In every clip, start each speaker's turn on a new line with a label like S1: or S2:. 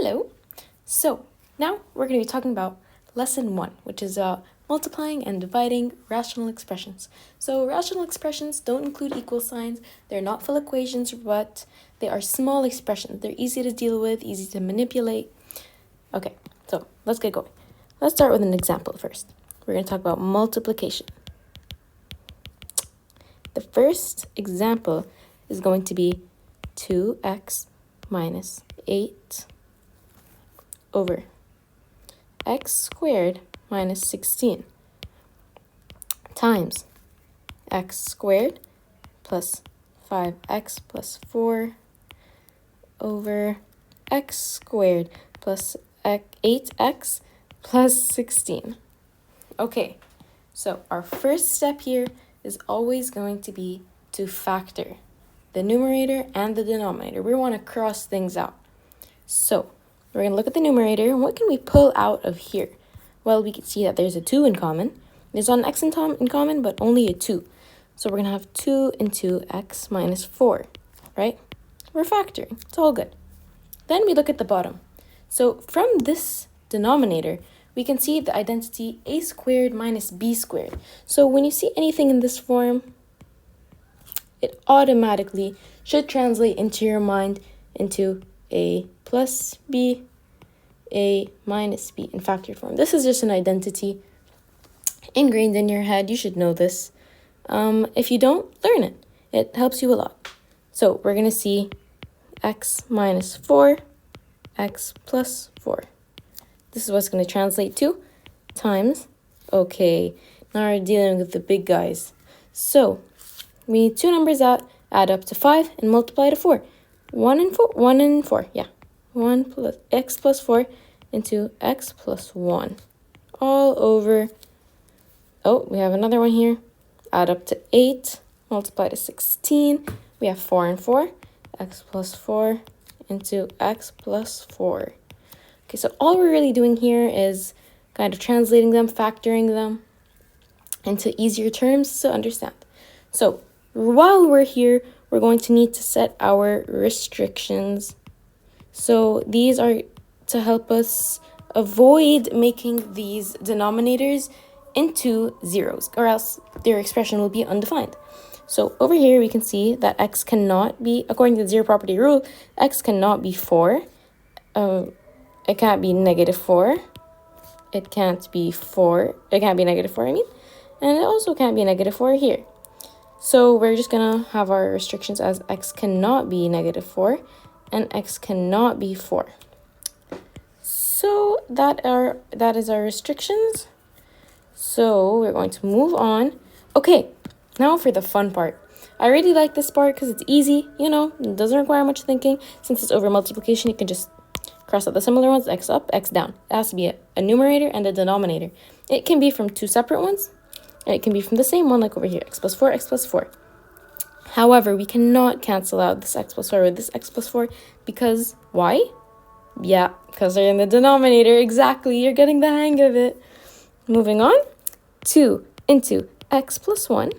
S1: Hello. So now we're going to be talking about lesson 1, which is multiplying and dividing rational expressions. So rational expressions don't include equal signs. They're not full equations, but they are small expressions. They're easy to deal with, easy to manipulate. Okay, so let's get going. Let's start with an example first. We're going to talk about multiplication. The first example is going to be 2x minus 8 over x squared minus 16 times x squared plus 5x plus 4 over x squared plus 8x plus 16. Okay, so our first step here is always going to be to factor the numerator and the denominator. We want to cross things out. So we're going to look at the numerator, and what can we pull out of here? Well, we can see that there's a 2 in common. There's not an x in common, but only a 2. So we're going to have 2 into x minus 4, right? We're factoring. It's all good. Then we look at the bottom. So from this denominator, we can see the identity a squared minus b squared. So when you see anything in this form, it automatically should translate into your mind into a plus b, a minus b in factored form. This is just an identity ingrained in your head. You should know this. If you don't, learn it. It helps you a lot. So we're going to see x minus 4, x plus 4. This is what's going to translate to times. Okay, now we're dealing with the big guys. So we need two numbers out, add up to 5, and multiply to 4. 1 and 4, yeah. 1 plus x plus 4 into x plus 1. All over, oh, we have another one here. Add up to 8, multiply to 16. We have 4 and 4, x plus 4 into x plus 4. Okay, so all we're really doing here is kind of translating them, factoring them into easier terms to understand. So while we're here, we're going to need to set our restrictions. So these are to help us avoid making these denominators into zeros, or else their expression will be undefined. So over here, we can see that x cannot be, according to the zero property rule, x cannot be 4. It can't be negative 4. It can't be 4. It can't be negative 4, I mean. And it also can't be negative 4 here. So we're just going to have our restrictions as x cannot be negative 4 and x cannot be 4. So that is our restrictions. So we're going to move on. Okay, now for the fun part. I really like this part because it's easy, it doesn't require much thinking. Since it's over multiplication, you can just cross out the similar ones, x up, x down. It has to be a numerator and a denominator. It can be from two separate ones, and it can be from the same one, like over here, x plus 4, x plus 4. However, we cannot cancel out this x plus 4 with this x plus 4 because, why? Yeah, because they're in the denominator. Exactly, you're getting the hang of it. Moving on, 2 into x plus 1.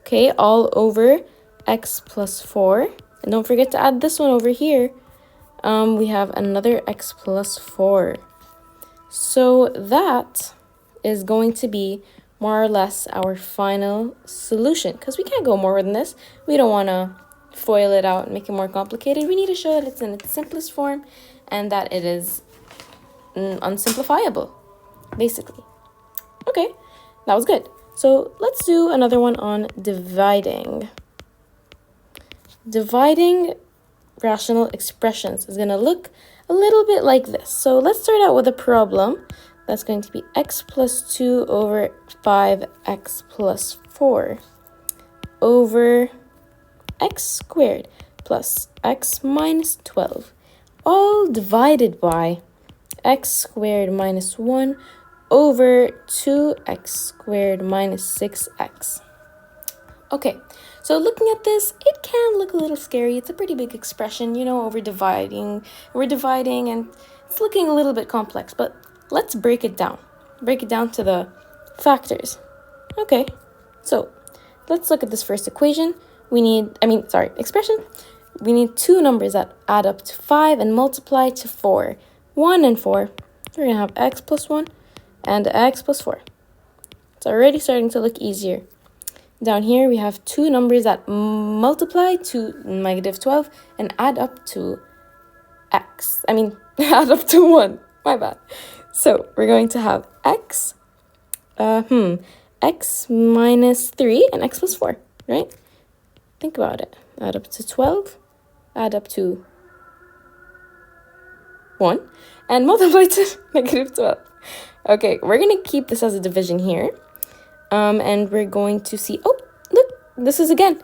S1: Okay, all over x plus 4. And don't forget to add this one over here. We have another x plus 4. So that is going to be more or less our final solution, because we can't go more than this. We don't want to FOIL it out and make it more complicated. We need to show that it's in its simplest form and that it is unsimplifiable, basically. Okay, that was good. So let's do another one on dividing. Dividing rational expressions is going to look a little bit like this. So let's start out with a problem. That's going to be x plus 2 over 5x plus 4 over x squared plus x minus 12, all divided by x squared minus 1 over 2x squared minus 6x. Okay, so looking at this, it can look a little scary. It's a pretty big expression, we're dividing, and it's looking a little bit complex, but let's break it down. Break it down to the factors. Okay, so let's look at this first expression. we need two numbers that add up to 5 and multiply to 4. 1 and 4. We're going to have x plus 1 and x plus 4. It's already starting to look easier. Down here, we have two numbers that multiply to -12 and add up to add up to 1. My bad. So we're going to have x minus 3 and x plus 4, right? Think about it. Add up to 12, add up to 1, and multiply to -12. Okay, we're going to keep this as a division here. And we're going to see, oh, look, this is again,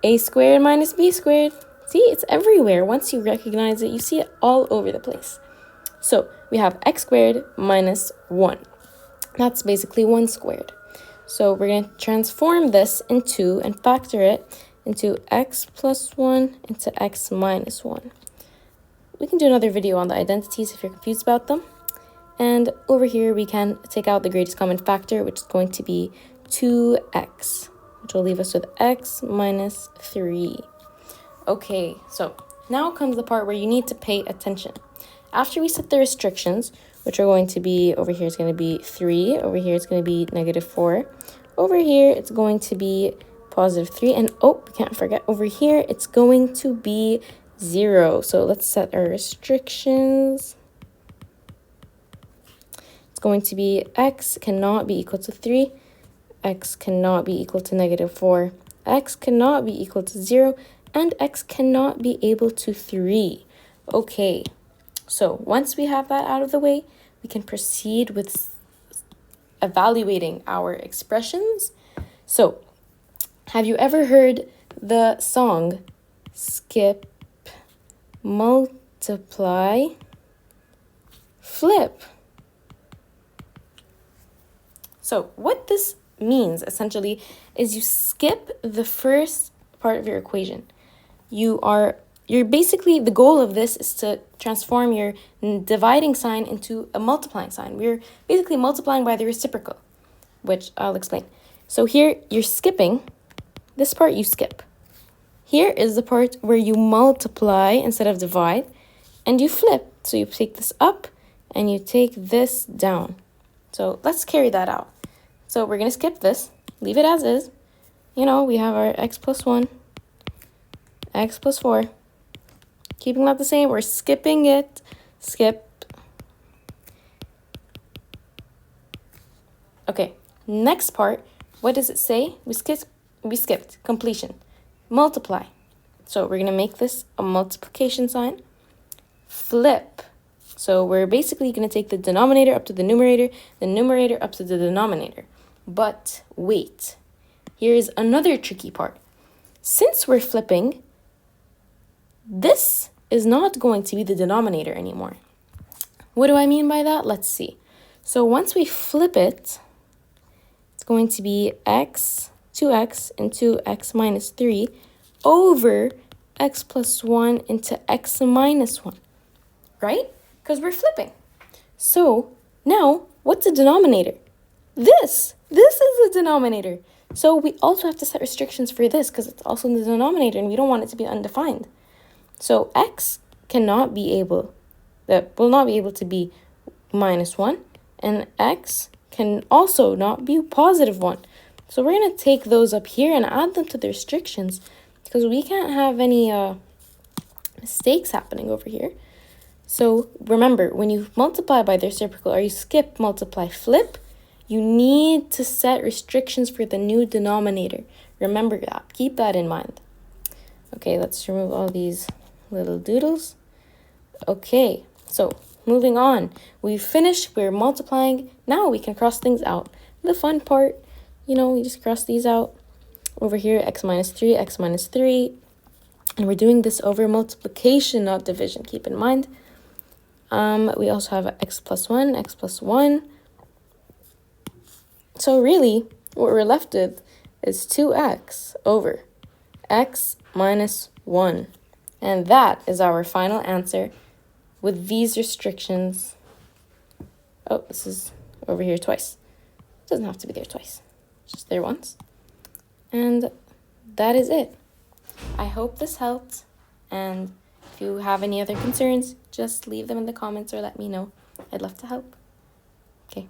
S1: a squared minus b squared. See, it's everywhere. Once you recognize it, you see it all over the place. So we have x squared minus 1. That's basically 1 squared. So we're going to transform this into and factor it into x plus 1 into x minus 1. We can do another video on the identities if you're confused about them. And over here, we can take out the greatest common factor, which is going to be 2x, which will leave us with x minus 3. Okay, so now comes the part where you need to pay attention. After we set the restrictions, which are going to be, over here it's going to be 3, over here it's going to be -4, over here it's going to be +3, and oh, we can't forget, over here it's going to be 0. So let's set our restrictions. It's going to be x cannot be equal to 3, x cannot be equal to -4, x cannot be equal to 0, and x cannot be equal to 3. Okay, so once we have that out of the way, we can proceed with evaluating our expressions. So, have you ever heard the song skip, multiply, flip? So what this means essentially is you skip the first part of your equation. You're basically, the goal of this is to transform your dividing sign into a multiplying sign. We're basically multiplying by the reciprocal, which I'll explain. So here you're skipping, this part you skip. Here is the part where you multiply instead of divide, and you flip. So you take this up and you take this down. So let's carry that out. So we're going to skip this, leave it as is. You know, we have our x plus 1, x plus 4. Keeping that the same, we're skipping it, skip. Okay, next part, what does it say? We skipped completion, multiply. So we're going to make this a multiplication sign, flip. So we're basically going to take the denominator up to the numerator up to the denominator. But wait, here's another tricky part. Since we're flipping, this is not going to be the denominator anymore. What do I mean by that? Let's see. So once we flip it, it's going to be 2x into x minus 3 over x plus 1 into x minus 1, right? Because we're flipping. So now, what's the denominator? This is the denominator. So we also have to set restrictions for this because it's also in the denominator and we don't want it to be undefined. So x cannot be able, that will not be able to be -1, and x can also not be +1. So we're going to take those up here and add them to the restrictions because we can't have any mistakes happening over here. So remember, when you multiply by the reciprocal or you skip, multiply, flip, you need to set restrictions for the new denominator. Remember that. Keep that in mind. Okay, let's remove all these little doodles. Okay, so moving on. We've finished. We're multiplying. Now we can cross things out. The fun part, you know, we just cross these out. Over here, x minus 3, x minus 3. And we're doing this over multiplication, not division. Keep in mind. We also have x plus 1, x plus 1. So really, what we're left with is 2x over x minus 1. And that is our final answer with these restrictions. Oh, this is over here twice. It doesn't have to be there twice. Just there once. And that is it. I hope this helped. And if you have any other concerns, just leave them in the comments or let me know. I'd love to help. Okay.